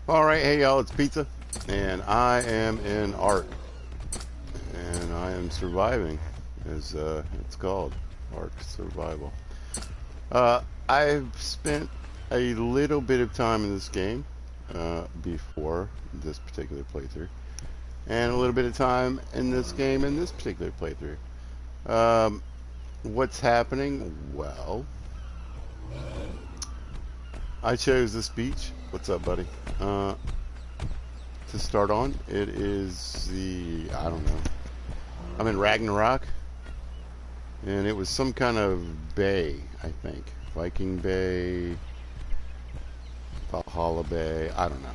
Alright, hey y'all, it's Pizza, and I am in ARK, and I am surviving, as it's called, ARK Survival. I've spent a little bit of time in this game before this particular playthrough, and a little bit of time in this game in this particular playthrough. What's happening? Well, I chose this beach. What's up, buddy? To start on, it is the, I don't know, I'm in Ragnarok, and it was some kind of bay, I think. Viking Bay, Valhalla Bay, I don't know.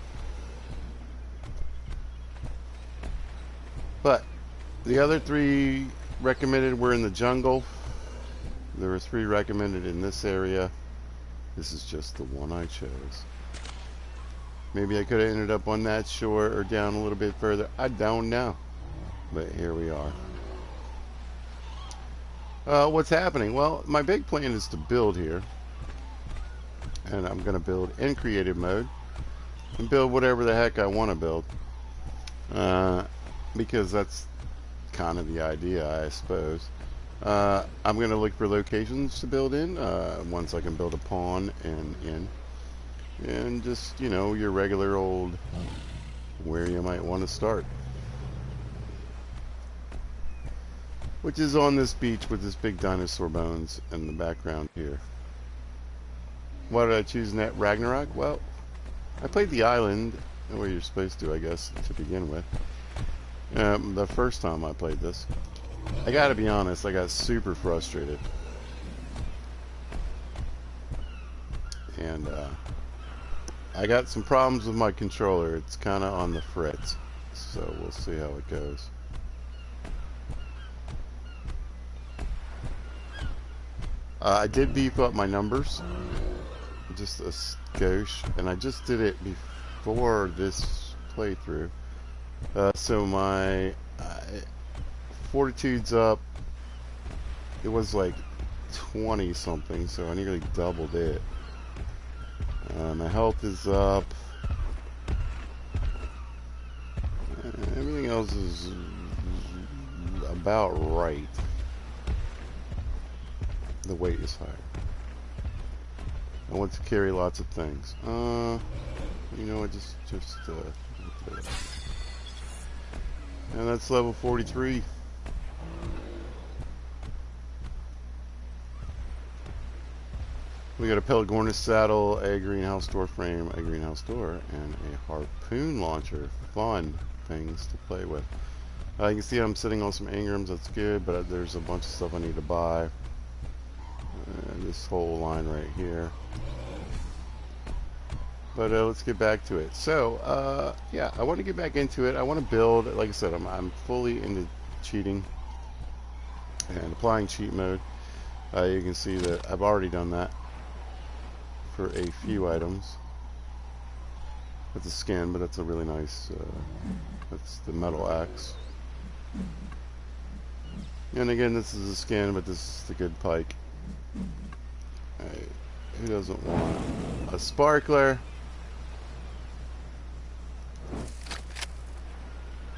But the other three recommended were in the jungle. There were 3 recommended in this area. This is just the one I chose. Maybe I could have ended up on that shore or down a little bit further. I don't know. But here we are. What's happening? Well, my big plan is to build here. And I'm going to build in creative mode. And build whatever the heck I want to build. Because that's kind of the idea, I suppose. I'm going to look for locations to build in. Once I can build a pawn and inn. And just, you know, your regular old where you might want to start. Which is on this beach with this big dinosaur bones in the background here. Why did I choose Net Ragnarok? Well, I played the island, the way you're supposed to, I guess, to begin with. The first time I played this. I gotta be honest, I got super frustrated. And, I got some problems with my controller. It's kind of on the fritz, so we'll see how it goes. I did beef up my numbers, just a skosh, and I just did it before this playthrough. So my fortitude's up. It was like 20 something, so I nearly doubled it. My health is up. Everything else is about right. The weight is higher. I want to carry lots of things. You know what? Just and that's level 43. We got a Pelagornis saddle, a greenhouse door frame, a greenhouse door, and a harpoon launcher. Fun things to play with. You can see I'm sitting on some Ingrams, that's good, but there's a bunch of stuff I need to buy. This whole line right here. But let's get back to it. So, yeah, I want to get back into it. I want to build, like I said, I'm fully into cheating and applying cheat mode. You can see that I've already done that for a few items. That's a skin, but that's a really nice, that's the metal axe. And again, this is a skin, but this is the good pike. Who doesn't want a sparkler?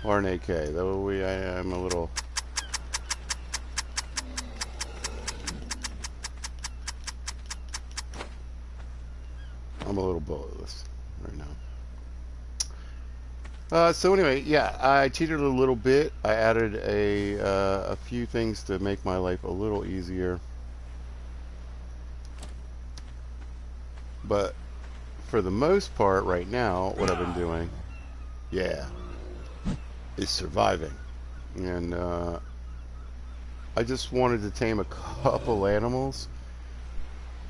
Or an AK, though I am a little... I'm a little bulletless right now. So anyway, yeah, I cheated a little bit. I added a few things to make my life a little easier. But for the most part right now, what I've been doing, yeah, is surviving. And I just wanted to tame a couple animals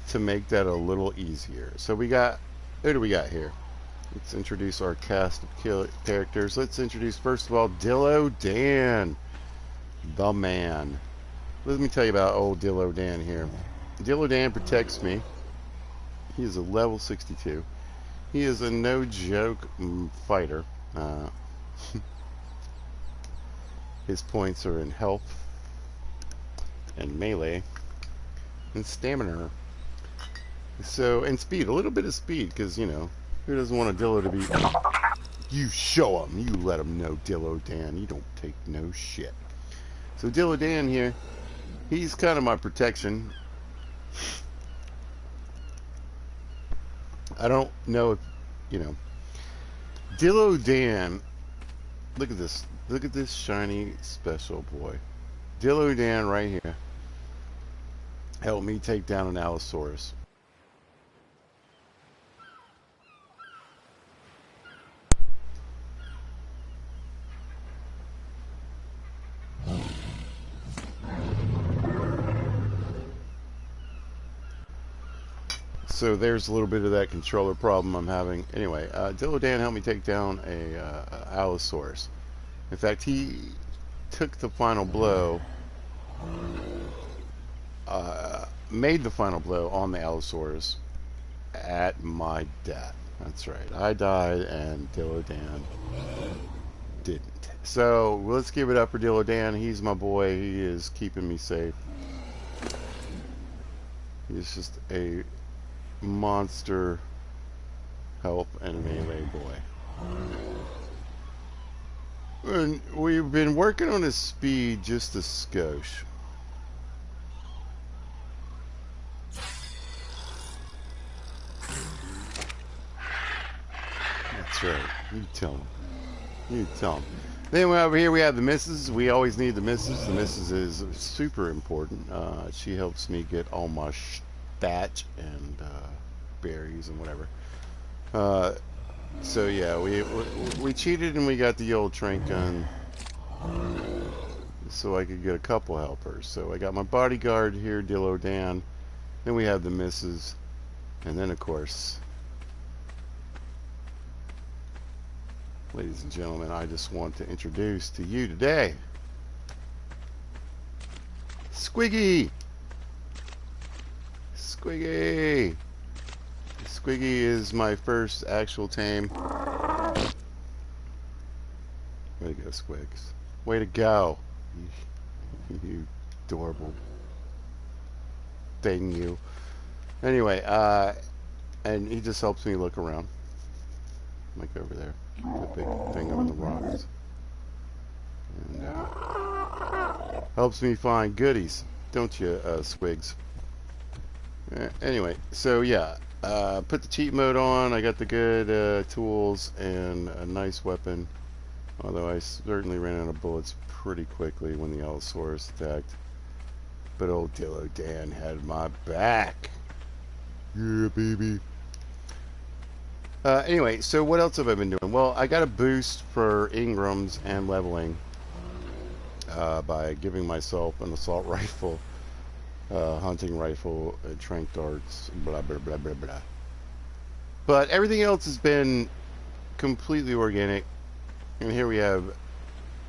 to make that a little easier. So we got, who do we got here? Let's introduce our cast of characters. Let's introduce, first of all, Dillo Dan, the man. Let me tell you about old Dillo Dan here. Dillo Dan protects me. He is a level 62. He is a no-joke fighter. His points are in health and melee. and stamina. So, and speed, a little bit of speed, because, you know, who doesn't want a Dillo to be... You show him. You let him know, Dillo Dan. You don't take no shit. So Dillo Dan here, he's kind of my protection. I don't know if, you know, Dillo Dan, look at this. Look at this shiny special boy. Dillo Dan right here helped me take down an Allosaurus. So there's a little bit of that controller problem I'm having. Anyway, Dillo Dan helped me take down a Allosaurus. In fact, he took the final blow, made the final blow on the Allosaurus at my death. That's right. I died and Dillo Dan didn't. So let's give it up for Dillo Dan. He's my boy. He is keeping me safe. He's just a monster help and melee boy. And we've been working on his speed just a skosh. That's right. You tell him. You tell him. Then over here we have the missus. We always need the missus. The missus is super important. She helps me get all my thatch and berries and whatever. So yeah, we cheated and we got the old trank gun so I could get a couple helpers. So I got my bodyguard here, Dillo Dan. Then we have the missus, and then of course, ladies and gentlemen, I just want to introduce to you today Squiggy. Squiggy. Squiggy is my first actual tame. Way to go, Squigs. Way to go. You adorable thing, you. Anyway, and he just helps me look around. Like over there. The big thing on the rocks. And helps me find goodies. Don't you, Squigs? Anyway, so yeah. Put the cheat mode on. I got the good tools and a nice weapon. Although I certainly ran out of bullets pretty quickly when the Allosaurus attacked. But old Dillo Dan had my back. Yeah, baby. Anyway, so what else have I been doing? Well, I got a boost for Ingrams and leveling by giving myself an assault rifle. Hunting rifle, trank darts, blah blah blah blah blah. But everything else has been completely organic. And here we have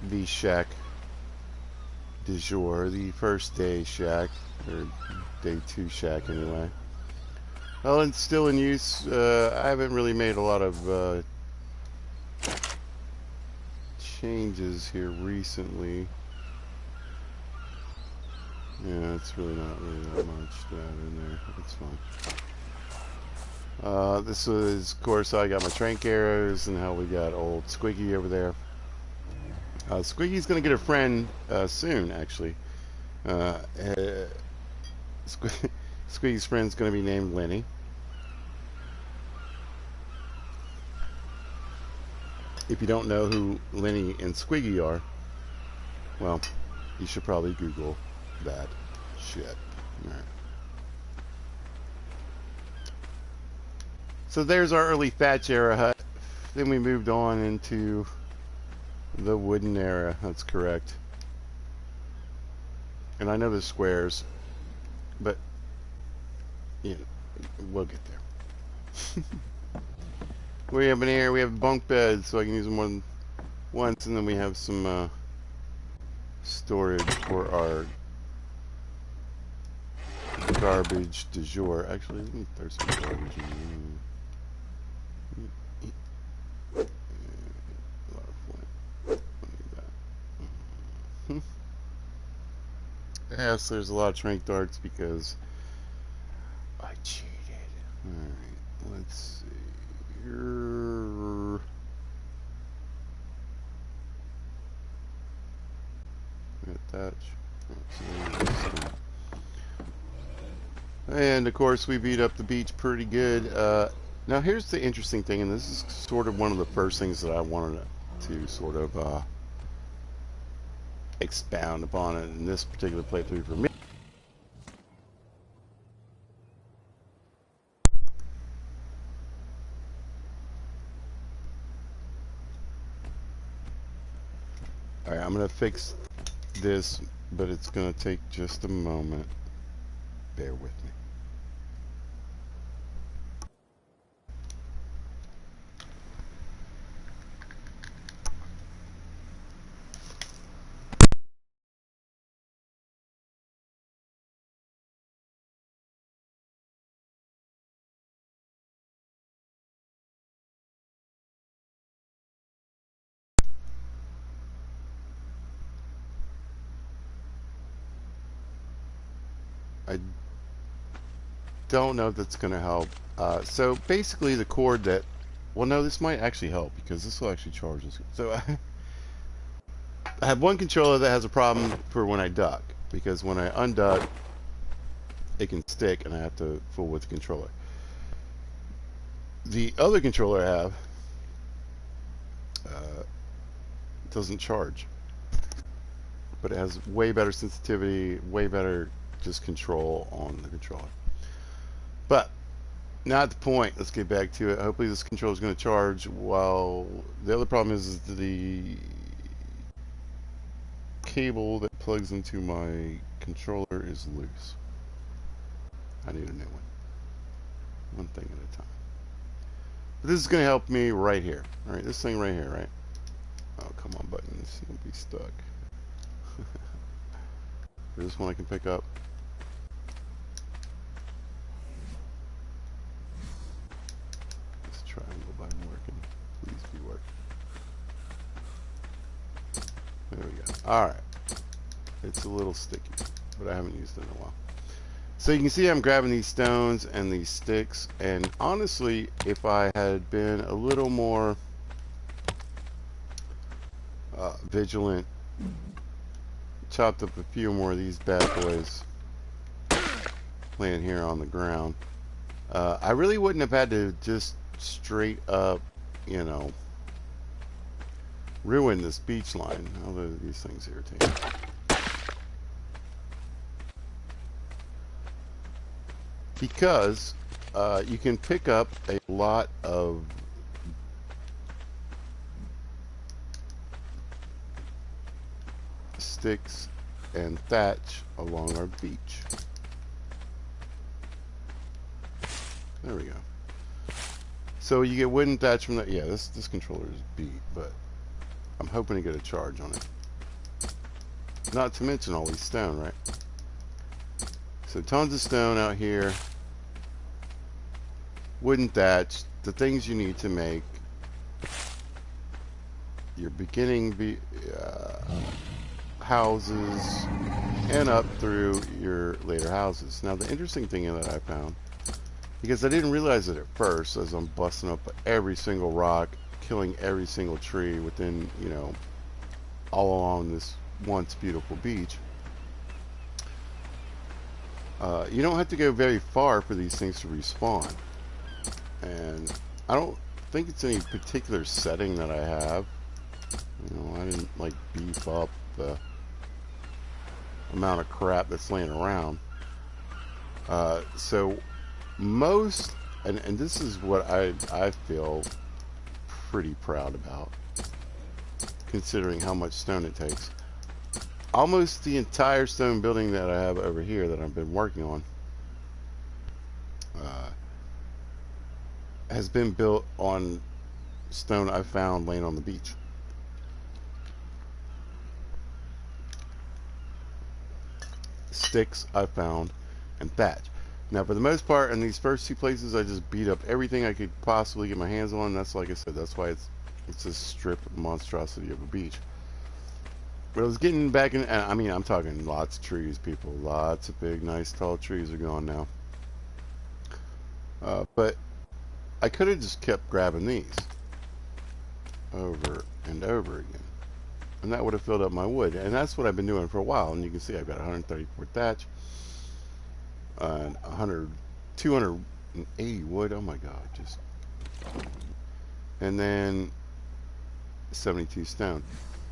the shack du jour, the first day shack, or day 2 shack anyway. Well, it's still in use. I haven't really made a lot of changes here recently. Yeah, it's really not that much to have in there. It's fine. This is, of course, I got my trank arrows, and how we got old Squiggy over there. Squiggy's gonna get a friend soon, actually. Squiggy's friend's gonna be named Lenny. If you don't know who Lenny and Squiggy are, well, you should probably Google that shit. Right. So there's our early thatch era hut. Then we moved on into the wooden era. That's correct. And I know there's squares, but you know, we'll get there. We have an air. We have bunk beds, so I can use them more than once, and then we have some storage for our garbage du jour. Actually, let me throw some garbage in. A lot of flint. Yes, there's a lot of trank darts because Alright, let's see here. Attach. And of course we beat up the beach pretty good. Now here's the interesting thing, and this is sort of one of the first things that I wanted to sort of expound upon it in this particular playthrough for me. Alright, I'm going to fix this, but it's going to take just a moment. Bear with me. I don't know if that's going to help. So basically the cord that, well no, this might actually help because this will actually charge this. So I have one controller that has a problem for when I duck, because when I unduck it can stick and I have to fool with the controller. The other controller I have doesn't charge, but it has way better sensitivity, way better just control on the controller. But not the point. Let's get back to it. Hopefully this controller is going to charge. While the other problem is the cable that plugs into my controller is loose. I need a new one thing at a time. But this is going to help me right here. Alright, this thing right here, right? Oh, come on, buttons. Don't be stuck. This one I can pick up. This triangle button working. Please be working. There we go. Alright. It's a little sticky, but I haven't used it in a while. So you can see I'm grabbing these stones and these sticks, and honestly, if I had been a little more vigilant, chopped up a few more of these bad boys laying here on the ground, I really wouldn't have had to just straight up, you know, ruin this beach line. Although these things irritate me. Because you can pick up a lot of sticks and thatch along our beach. There we go. So you get wooden thatch from that. Yeah, this controller is beat, but I'm hoping to get a charge on it. Not to mention all these stone, right? So tons of stone out here. Wooden thatch, the things you need to make your beginning houses and up through your later houses. Now the interesting thing that I found, because I didn't realize it at first as I'm busting up every single rock, killing every single tree within, you know, all along this once beautiful beach, you don't have to go very far for these things to respawn. And I don't think it's any particular setting that I have. You know, I didn't like beef up the amount of crap that's laying around. So most, and this is what I feel pretty proud about, considering how much stone it takes. Almost the entire stone building that I have over here that I've been working on has been built on stone I found laying on the beach. Sticks I found and thatch. Now for the most part in these first two places I just beat up everything I could possibly get my hands on. That's, like I said, that's why it's a strip monstrosity of a beach. But I was getting back in, I mean, I'm talking lots of trees, people. Lots of big, nice, tall trees are gone now. But I could have just kept grabbing these over and over again, and that would have filled up my wood. And that's what I've been doing for a while. And you can see I've got 134 thatch and 280 wood. Oh my god, just, and then 72 stone.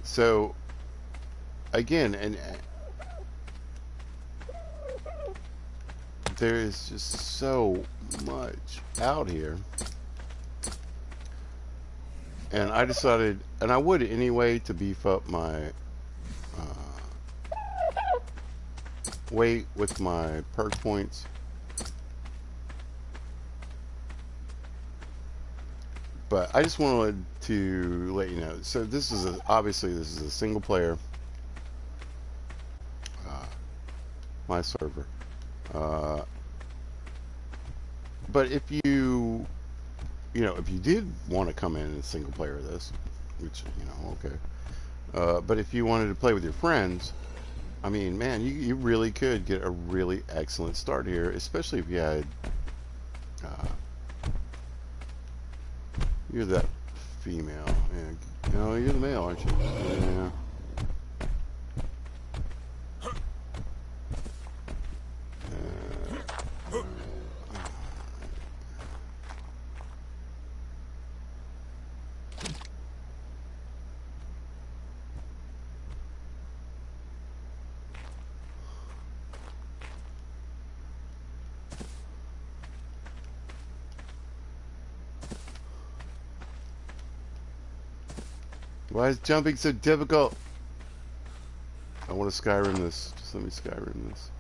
So again, and there is just so much out here, and I decided, and I would anyway, to beef up my weight with my perk points. But I just wanted to let you know. So this is obviously this is a single player, my server. But if you know, if you did want to come in and single player this, which, you know, okay. But if you wanted to play with your friends, I mean, man, you really could get a really excellent start here, especially if you had, you're that female. Yeah. No, you're the male, aren't you? Yeah. Why is jumping so difficult? I want to Skyrim this. Just let me Skyrim this.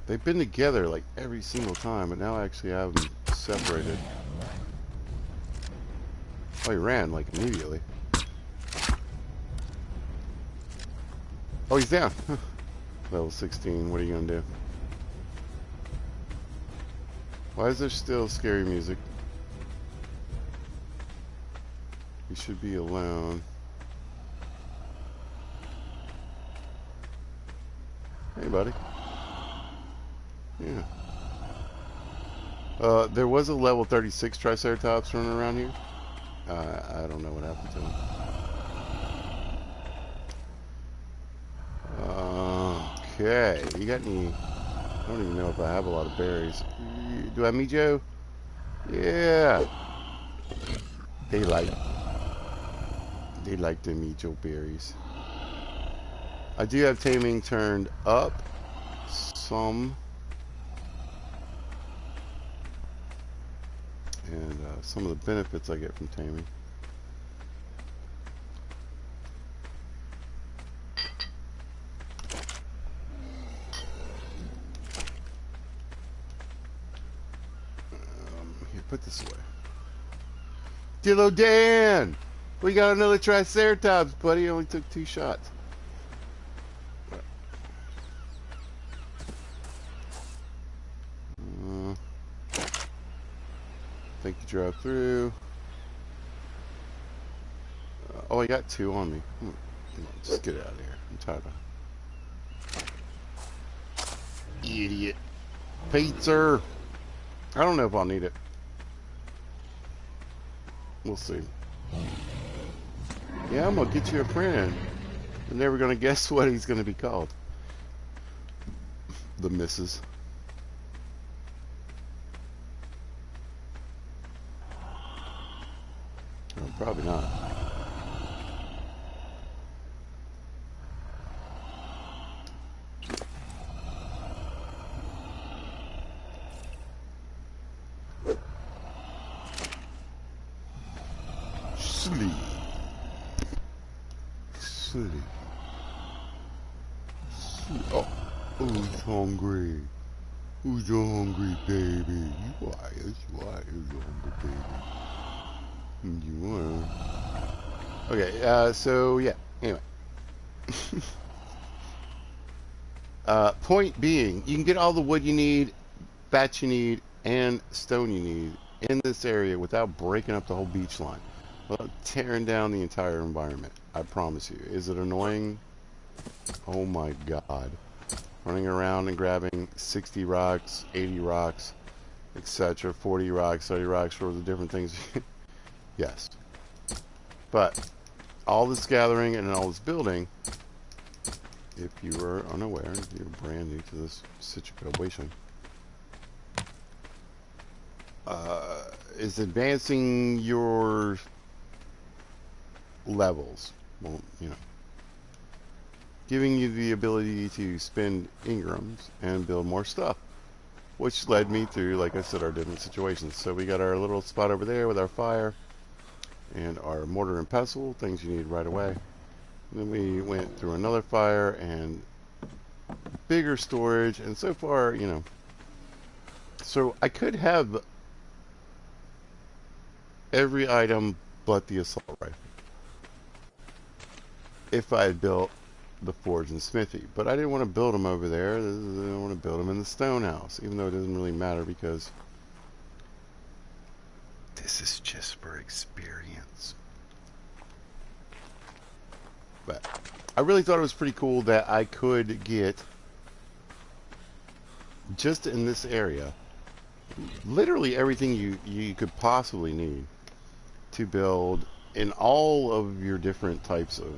They've been together like every single time, but now I actually have them separated. Oh, he ran like immediately. Oh, he's down. Level 16. What are you gonna do? Why is there still scary music? You should be alone. Hey, buddy. Yeah. There was a level 36 Triceratops running around here. I don't know what happened to him. Okay. You got any... I don't even know if I have a lot of berries. Do I meet Joe? Yeah. They like to meet your berries. I do have taming turned up some. And some of the benefits I get from taming. Here, put this away. Dillo Dan! We got another Triceratops, buddy. Only took 2 shots. Think you drive through. Oh, I got 2 on me. Just get out of here. I'm tired of... Idiot. Pizza. I don't know if I'll need it. We'll see. Yeah, I'm gonna get you a friend. You're never gonna guess what he's gonna be called. The missus. Oh, probably not. Sleep. Sleep. Sleep. Oh, who's hungry? Who's hungry, baby? You are. Yes, you are. Who's hungry, baby? You are. Okay, so yeah, anyway. Point being, you can get all the wood you need, bats you need, and stone you need in this area without breaking up the whole beach line. Without tearing down the entire environment. I promise you. Is it annoying? Oh my god. Running around and grabbing 60 rocks, 80 rocks, etc. 40 rocks, 30 rocks for the different things. Yes. But all this gathering and all this building, if you were unaware, you're brand new to this situation, is advancing your levels. Well, you know, giving you the ability to spend Ingrams and build more stuff, which led me through, like I said, our different situations. So we got our little spot over there with our fire and our mortar and pestle, things you need right away. And then we went through another fire and bigger storage, and so far, you know, so I could have every item but the assault rifle if I had built the forge and smithy, but I didn't want to build them over there. I didn't want to build them in the stone house, even though it doesn't really matter because this is just for experience. But I really thought it was pretty cool that I could get, just in this area, literally everything you could possibly need to build in all of your different types of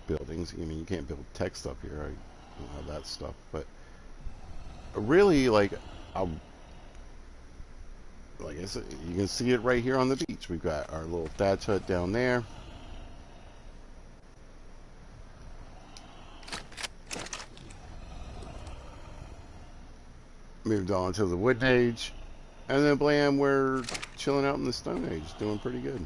buildings. I mean, you can't build tech stuff here. I don't have that stuff, but really, like I said, you can see it right here on the beach. We've got our little thatch hut down there. Moved on to the Wood Age, and then blam, we're chilling out in the Stone Age, doing pretty good.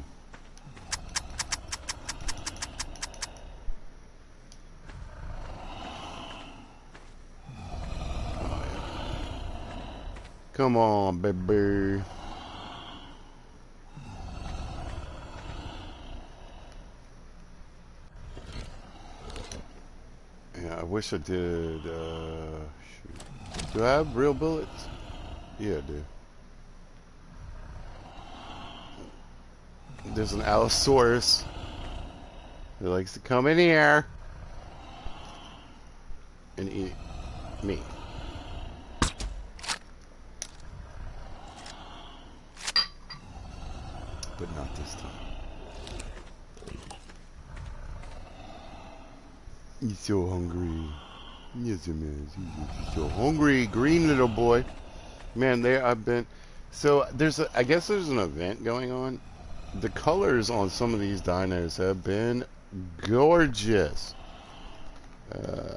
Oh, yeah. Come on, baby. Yeah, I wish I did. Shoot. Do I have real bullets? Yeah, I do. There's an Allosaurus who likes to come in here and eat me. But not this time. He's so hungry. Yes, he is. He's so hungry. Green little boy. Man, there I've been. So I guess there's an event going on. The colors on some of these dinos have been gorgeous.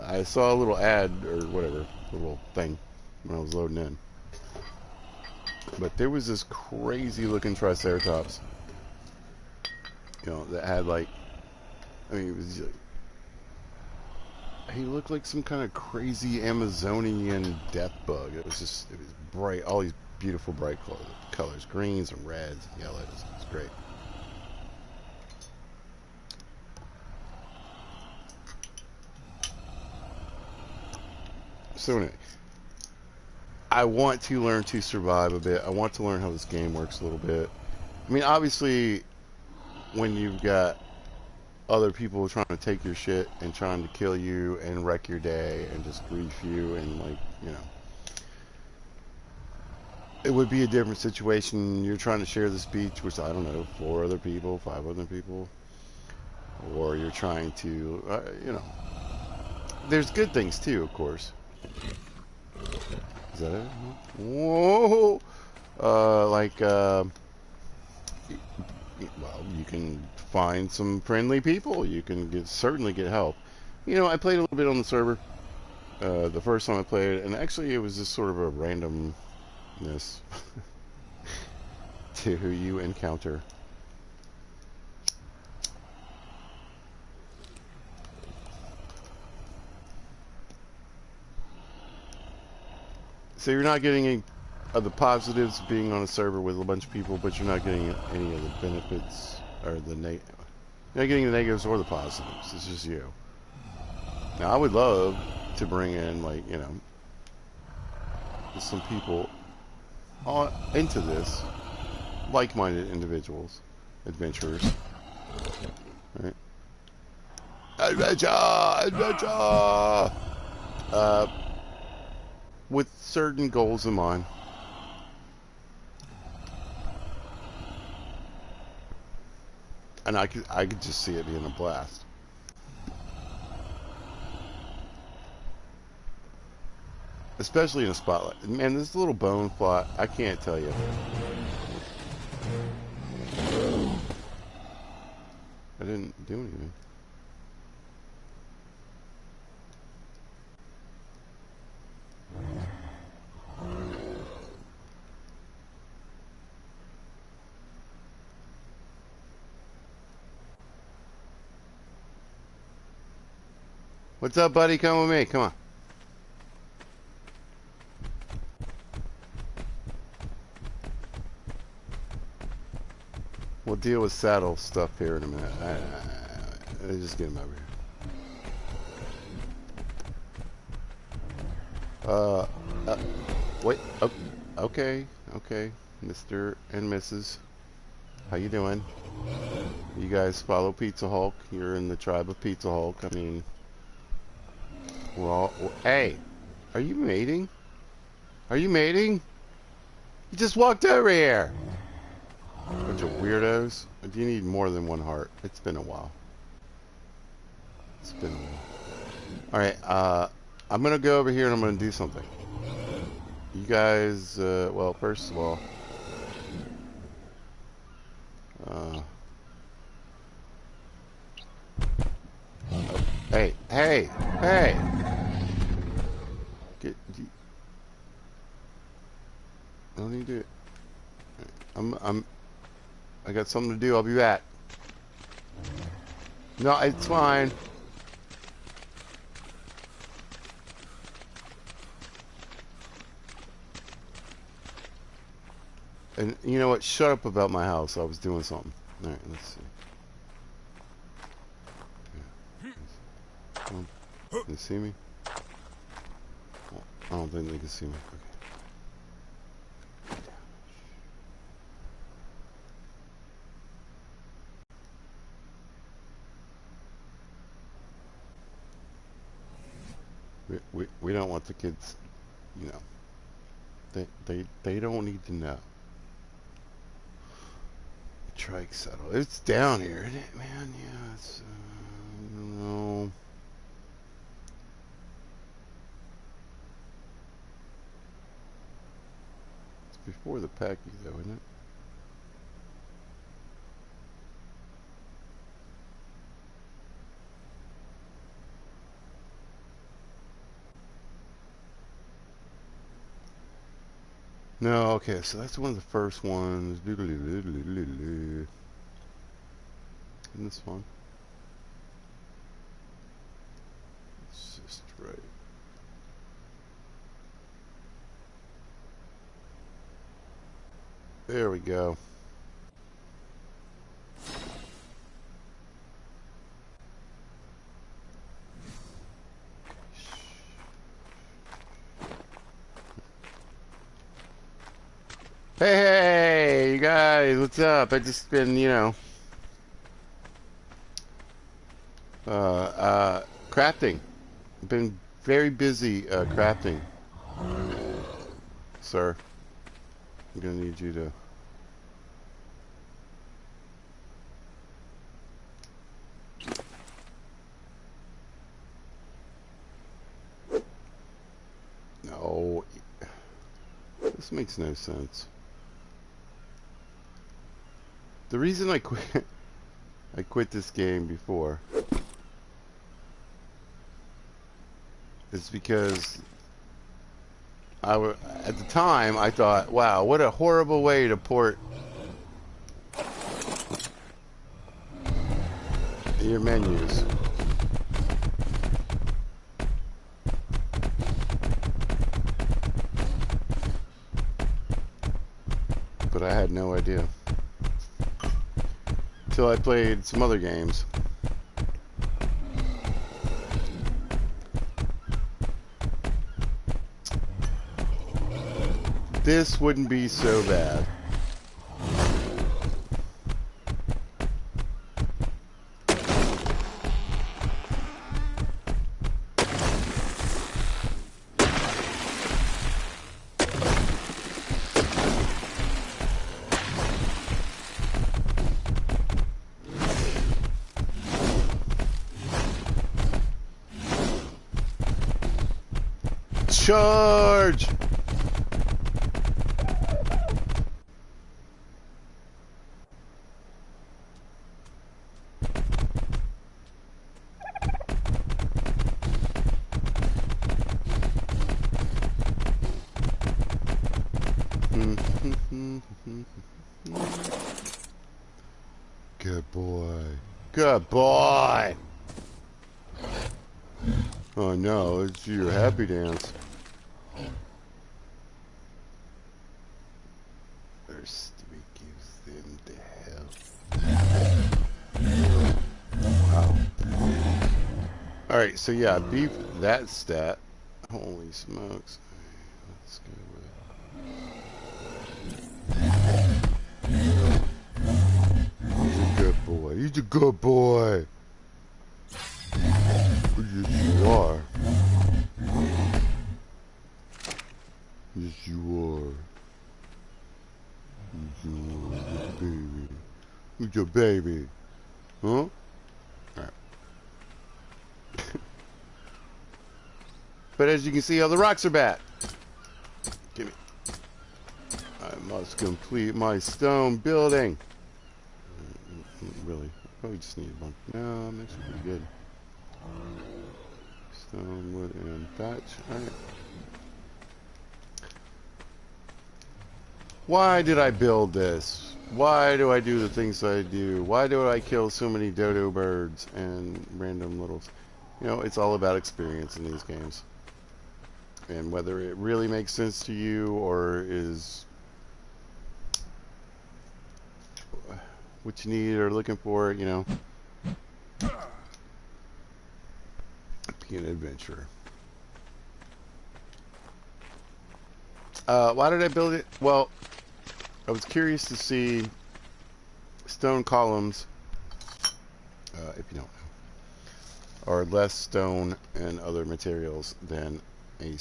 I saw a little ad or whatever, little thing when I was loading in. But there was this crazy looking Triceratops, you know, that had like, I mean, it was like, he looked like some kind of crazy Amazonian death bug. It was bright, all these beautiful bright colors, greens and reds and yellows. It's great. So anyway, I want to learn to survive a bit. I want to learn how this game works a little bit. I mean, obviously, when you've got other people trying to take your shit and trying to kill you and wreck your day and just grief you and, like, you know, it would be a different situation. You're trying to share this beach with, I don't know, 4 other people, 5 other people, or you're trying to, you know, there's good things too, of course. Is that it? Whoa! Well, you can find some friendly people. You can certainly get help. You know, I played a little bit on the server the first time I played, and actually it was just sort of a randomness to who you encounter. So you're not getting any of the positives of being on a server with a bunch of people, but you're not getting any of the benefits or you're not getting the negatives or the positives. It's just you. Now, I would love to bring in, like, you know, some people into this, like-minded individuals, adventurers, right? Adventure! Adventure! With certain goals in mind. And I could just see it being a blast. Especially in a spotlight. Man, this little bone plot, I can't tell you. I didn't do anything. What's up, buddy? Come with me. Come on. We'll deal with saddle stuff here in a minute. Let's just get him over here. Wait. Oh, okay. Okay. Mr. and Mrs. How you doing? You guys follow Pizza Hulk. You're in the tribe of Pizza Hulk. I mean, we're all... Hey! Are you mating? Are you mating? You just walked over here! Bunch of weirdos. Do you need more than one heart? It's been a while. It's been a while. Alright, I'm gonna go over here and I'm gonna do something. You guys, well, first of all... Hey, hey, hey! Don't need to do it. I got something to do. I'll be back. No, it's fine. And you know what? Shut up about my house. I was doing something. All right, let's see. Can you see me? Well, I don't think they can see me. Okay. We don't want the kids, you know. They don't need to know. Trike settle. It's down here, isn't it, man? Yeah, it's I don't know. Before the packy though, isn't it? No, okay, so that's one of the first ones. And this one. It's just right. There we go. Hey, you guys, what's up? I just been, you know, crafting. I've been very busy, crafting. Sir, I'm gonna need you to... No, this makes no sense. The reason I quit this game before is because at the time I thought, wow, what a horrible way to port your menus. But I had no idea. Until I played some other games. This wouldn't be so bad. Charge! Good boy. Good boy! Oh no, it's your happy dance. First we give them the hell. Wow. Alright, so yeah, beef that stat. Holy smokes. Let's go with. He's a good boy. He's a good boy. Yes, you are. Yes, you are. Yes, you are. You're a baby. Who's your baby? Huh? Alright. But as you can see, all the rocks are back. Give me. I must complete my stone building. Really? Probably just need a bunch. No, I'm actually pretty good. Stone, wood, and thatch. Alright. Why did I build this? Why do I do the things I do? Why do I kill so many dodo birds and random little... You know, it's all about experience in these games. And whether it really makes sense to you or is what you need or looking for, you know. Be an adventurer. Why did I build it? Well, I was curious to see stone columns, if you don't know, are less stone and other materials than a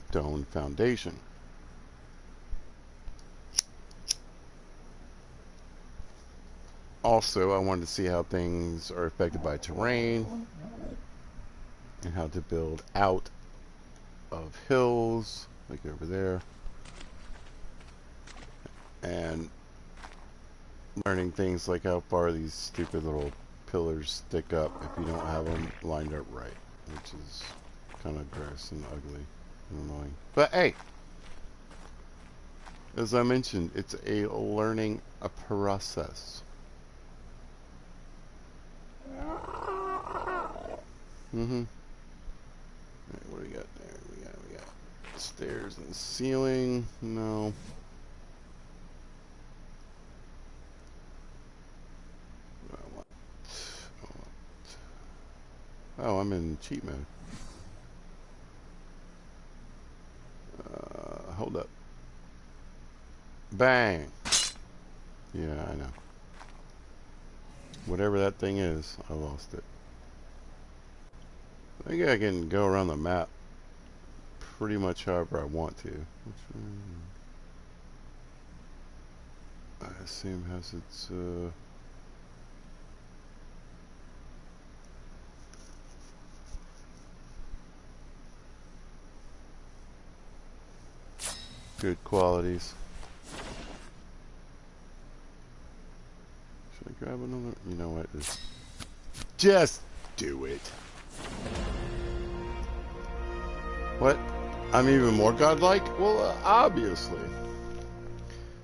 stone foundation. Also, I wanted to see how things are affected by terrain and how to build out of hills, like over there, and learning things like how far these stupid little pillars stick up if you don't have them lined up right, which is kind of gross and ugly and annoying. But hey, as I mentioned, it's a learning process. Mm-hmm. Right, what do we got there? We got stairs and ceiling. No. Oh, I'm in cheat mode. Hold up. Bang. Yeah, I know. Whatever that thing is, I lost it. I think I can go around the map pretty much however I want to. I assume has its good qualities. Should I grab another? You know what? Just do it. What? I'm even more godlike? Well, obviously.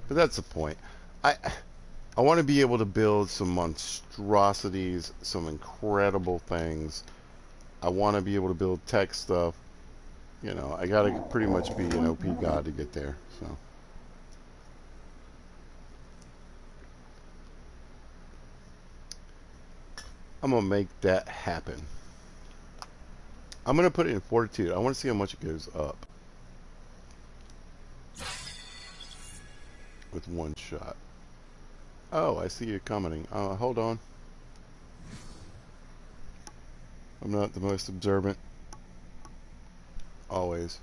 But that's the point. I want to be able to build some monstrosities, some incredible things. I want to be able to build tech stuff. You know, I gotta pretty much be an OP god to get there. So. I'm gonna make that happen. I'm gonna put it in fortitude. I want to see how much it goes up with one shot. Oh, I see you commenting. Hold on. I'm not the most observant. Always.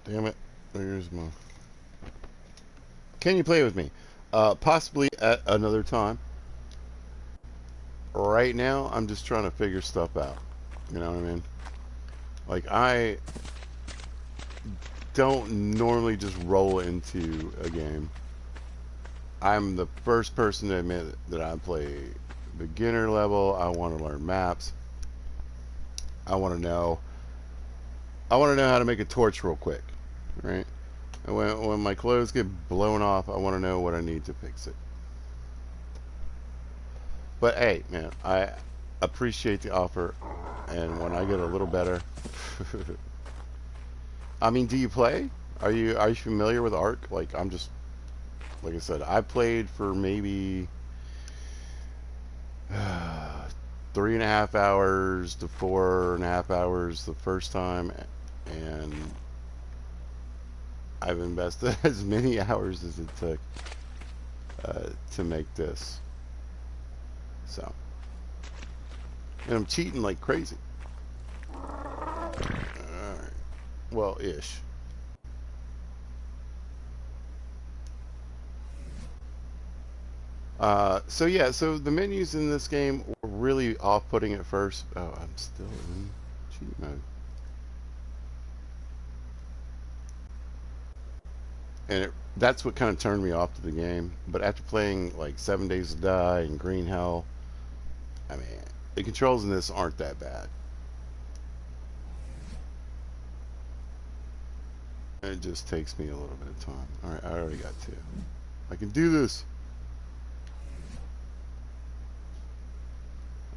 Damn it. There's my... Can you play with me? Possibly at another time. Right now, I'm just trying to figure stuff out. You know what I mean? Like, I don't normally just roll into a game. I'm the first person to admit that I play beginner level. I want to learn maps. I want to know how to make a torch real quick, right? And when my clothes get blown off, I want to know what I need to fix it. But hey, man, I appreciate the offer, and when I get a little better, I mean, do you play? Are you familiar with ARK? Like I said, I played for maybe 3.5 hours to 4.5 hours the first time, and I've invested as many hours as it took to make this. So, and I'm cheating like crazy. Alright. Well, ish. So yeah, so the menus in this game were really off-putting at first. Oh, I'm still in cheat mode. And that's what kind of turned me off to the game. But after playing like 7 Days to Die and Green Hell, I mean, the controls in this aren't that bad. It just takes me a little bit of time. Alright, I already got 2. I can do this.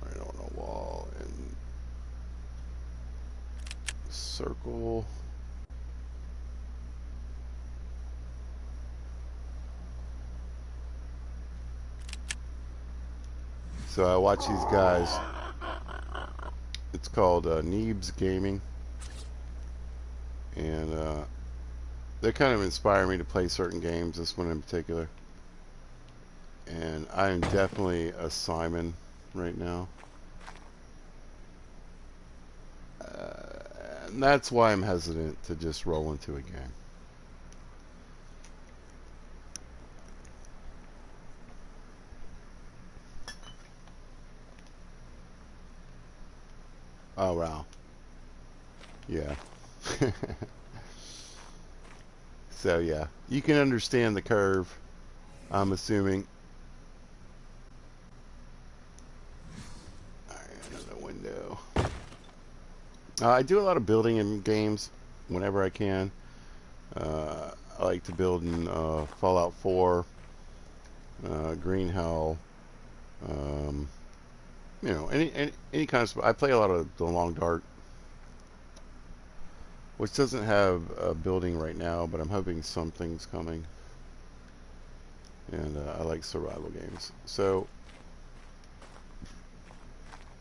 Alright, on a wall and circle. So I watch these guys. It's called Neebs Gaming. And they kind of inspire me to play certain games, this one in particular. And I am definitely a Simon right now. And that's why I'm hesitant to just roll into a game. Oh, wow. Yeah. So, yeah. You can understand the curve, I'm assuming. Alright, another window. I do a lot of building in games whenever I can. I like to build in Fallout 4, Green Hell, you know, any kind of stuff. I play a lot of the Long Dark, which doesn't have a building right now, but I'm hoping something's coming. And I like survival games. So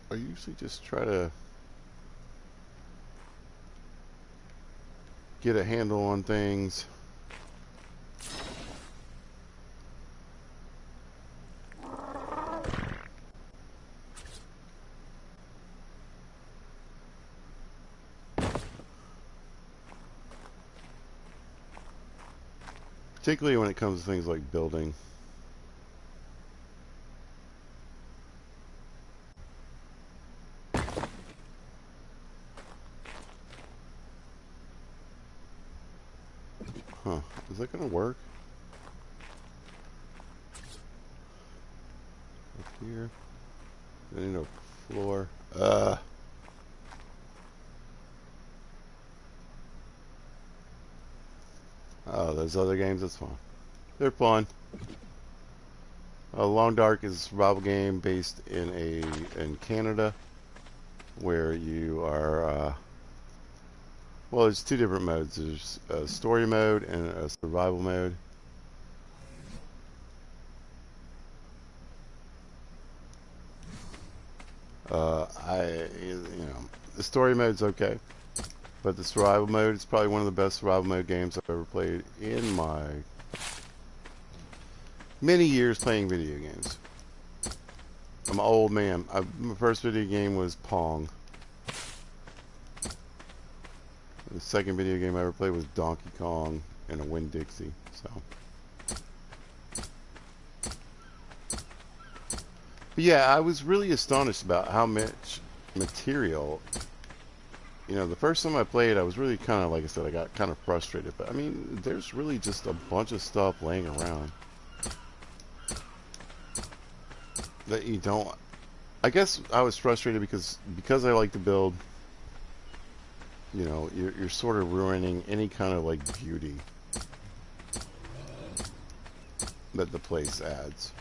I usually just try to get a handle on things. Particularly when it comes to things like building. Huh, is that gonna work? Up here. I need a floor. Oh, those other games, that's fun. They're fun. Long Dark is a survival game based in Canada, where you are well, there's 2 different modes. There's a story mode and a survival mode. You know, the story mode's okay, but the survival mode is probably one of the best survival mode games I've ever played in my many years playing video games. I'm an old man. My first video game was Pong. The second video game I ever played was Donkey Kong and a Winn-Dixie. So, but yeah, I was really astonished about how much material. You know, the first time I played, I was really kind of, like I said, I got kind of frustrated. But I mean, there's really just a bunch of stuff laying around that you don't. I guess I was frustrated because I like to build. You know, you're sort of ruining any kind of like beauty that the place adds.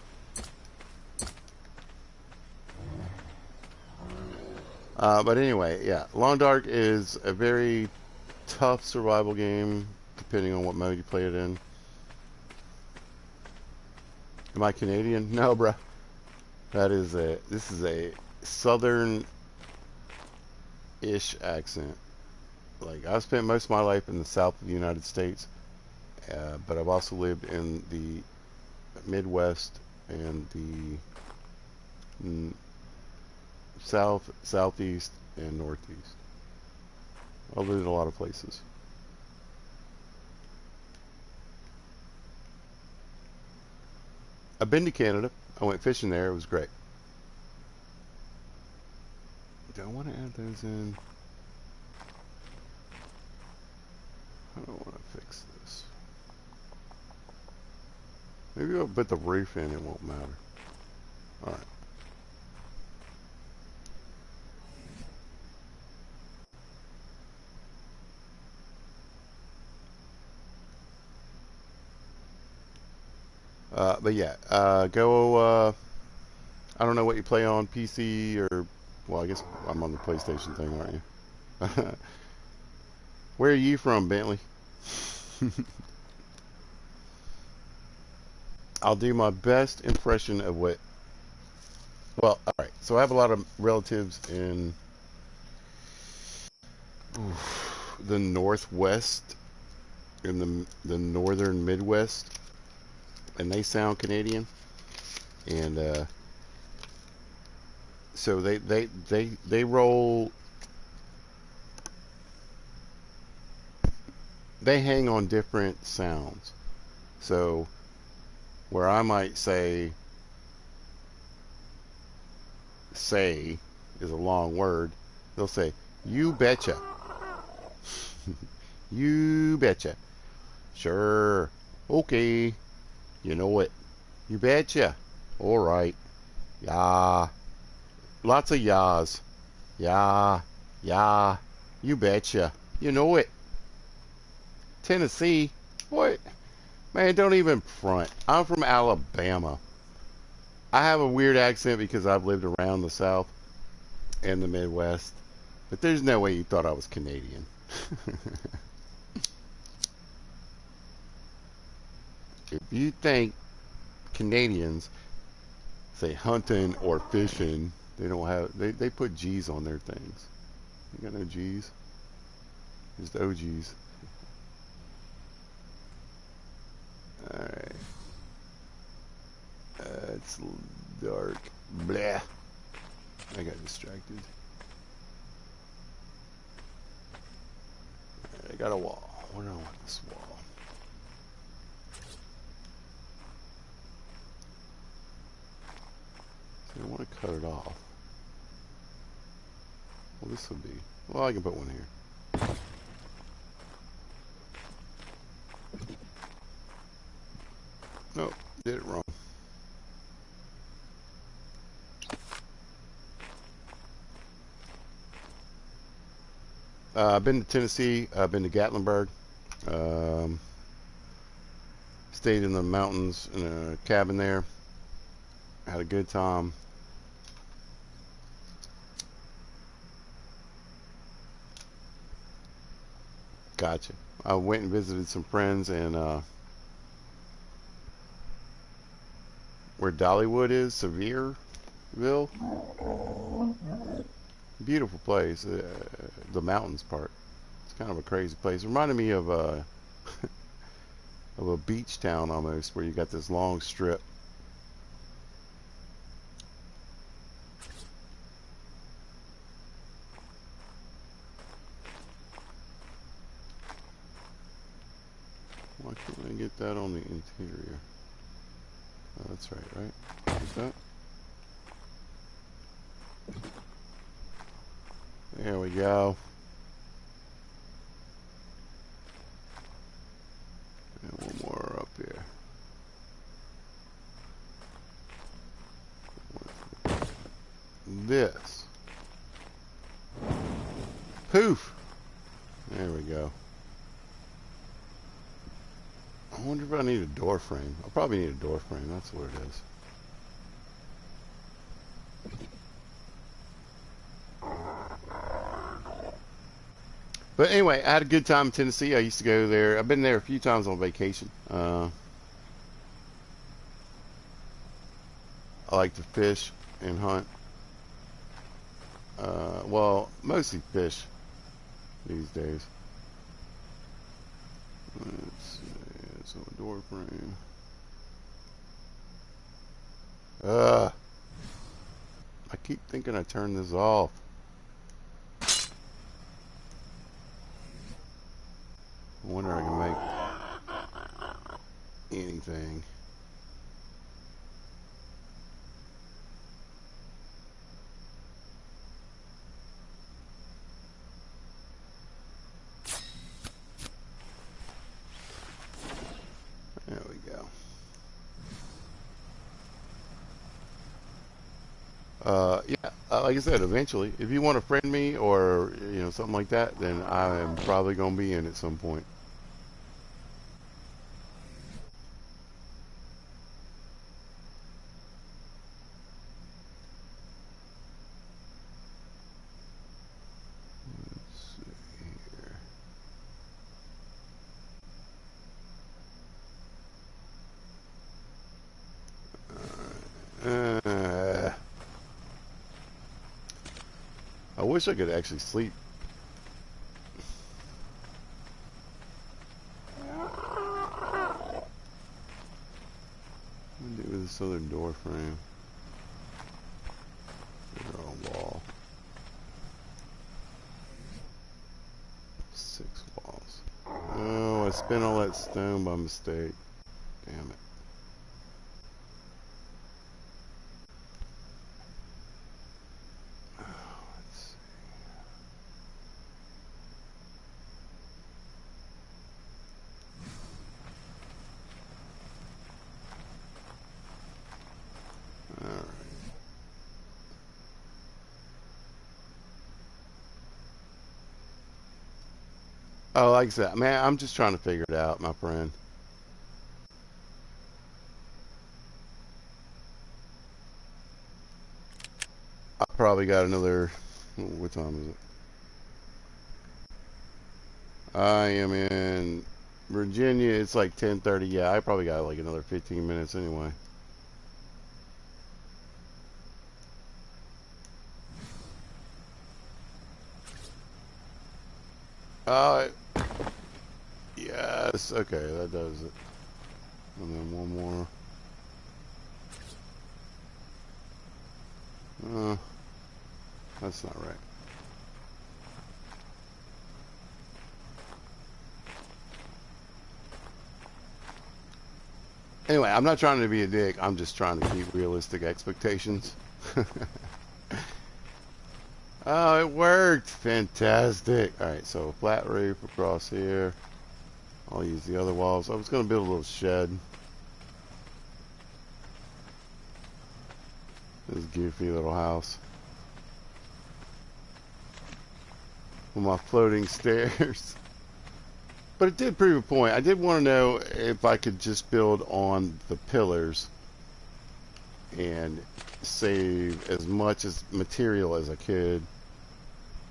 But anyway, yeah, Long Dark is a very tough survival game, depending on what mode you play it in. Am I Canadian? No, bruh. This is a southern-ish accent. Like, I've spent most of my life in the south of the United States, but I've also lived in the Midwest and the south, southeast, and northeast. I've lived in a lot of places. I've been to Canada. I went fishing there. It was great. Do I want to add those in? I don't want to fix this. Maybe I'll put the roof in. It won't matter. All right. But yeah, go. I don't know what you play on PC or. Well, I guess I'm on the PlayStation thing, aren't you? Where are you from, Bentley? I'll do my best impression of what. Well, all right. So I have a lot of relatives in the Northwest, in the northern Midwest, and they sound Canadian, and so they roll. They hang on different sounds. So where I might say is a long word, they'll say you betcha. You betcha. Sure. Okay. You know it. You betcha. All right. Yeah. Lots of yas. Yeah. Yeah. You betcha. You know it. Tennessee. What? Man, don't even front. I'm from Alabama. I have a weird accent because I've lived around the South and the Midwest. But there's no way you thought I was Canadian. If you think Canadians say hunting or fishing, they don't have they put G's on their things. You got no G's? Just OGs. Alright. It's dark. Blah. I got distracted. I got a wall. What do I want this wall? I want to cut it off. Well, this would be. Well, I can put one here. Nope, did it wrong. I've been to Tennessee. I've been to Gatlinburg. Stayed in the mountains in a cabin there. Had a good time. Gotcha. I went and visited some friends in where Dollywood is, Sevierville. Beautiful place. The mountains part. It's kind of a crazy place. It reminded me of of a beach town almost, where you got this long strip. that on the interior. Oh, that's right? What's that? There we go. And one more up here. This. Poof! There we go. I wonder if I need a door frame. I'll probably need a door frame. That's what it is. But anyway, I had a good time in Tennessee. I used to go there. I've been there a few times on vacation. I like to fish and hunt. Well, mostly fish these days. Let's see. It's on a door frame. I keep thinking I turned this off. I wonder if I can make anything. There we go. Yeah, like I said, eventually, if you want to friend me or, you know, something like that, then I am probably going to be in at some point. Let's see here. I wish I could actually sleep. What do with this other door frame? They're on wall. 6 walls. Oh, I spent all that stone by mistake. Damn it. Oh, like I said, man, I'm just trying to figure it out, my friend. I probably got another. What time is it? I am in Virginia. It's like 10:30. Yeah, I probably got like another 15 minutes anyway. Uh, yes. Okay, that does it. And then one more. That's not right. Anyway, I'm not trying to be a dick. I'm just trying to keep realistic expectations. Oh, it worked. Fantastic. Alright, so flat roof across here. I'll use the other walls. I was going to build a little shed. This goofy little house. With my floating stairs. But it did prove a point. I did want to know if I could just build on the pillars and save as much as material as I could,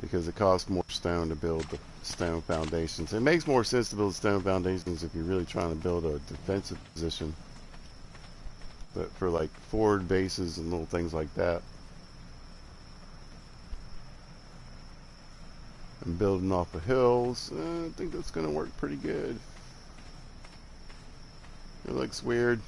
because it costs more stone to build the stone foundations. It makes more sense to build stone foundations if you're really trying to build a defensive position. But for like forward bases and little things like that, and building off of hills, I think that's going to work pretty good. It looks weird.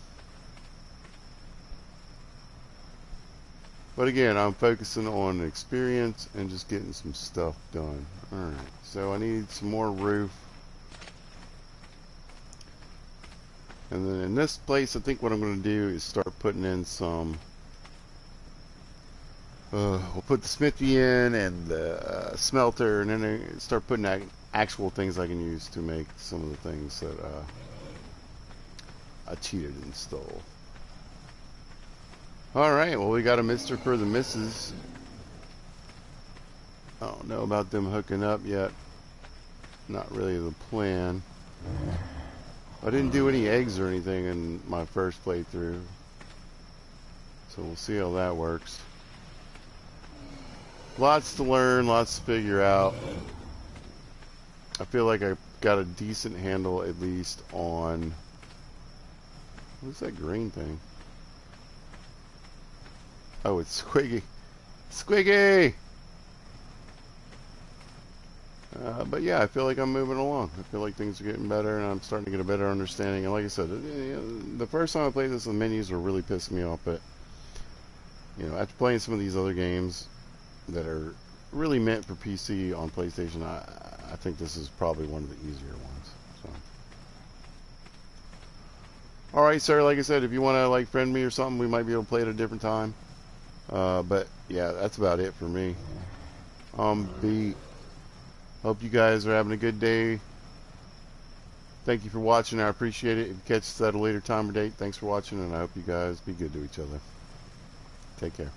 But again, I'm focusing on experience and just getting some stuff done. Alright, so I need some more roof. And then in this place, I think what I'm going to do is start putting in some. We'll put the smithy in and the smelter, and then start putting actual things I can use to make some of the things that I cheated and stole. Alright, well, we got a mister for the misses. I don't know about them hooking up yet. Not really the plan. I didn't do any eggs or anything in my first playthrough, so we'll see how that works. Lots to learn, lots to figure out. I feel like I got a decent handle at least on... What's that green thing? Oh, it's Squiggy. Squiggy! But yeah, I feel like I'm moving along. I feel like things are getting better, and I'm starting to get a better understanding. And like I said, the first time I played this, the menus were really pissing me off. But you know, after playing some of these other games that are really meant for PC on PlayStation, I think this is probably one of the easier ones. So, all right, sir. Like I said, if you want to like friend me or something, we might be able to play at a different time. But yeah, that's about it for me. Hope you guys are having a good day. Thank you for watching. I appreciate it. If you catch us at a later time or date, thanks for watching, and I hope you guys be good to each other. Take care.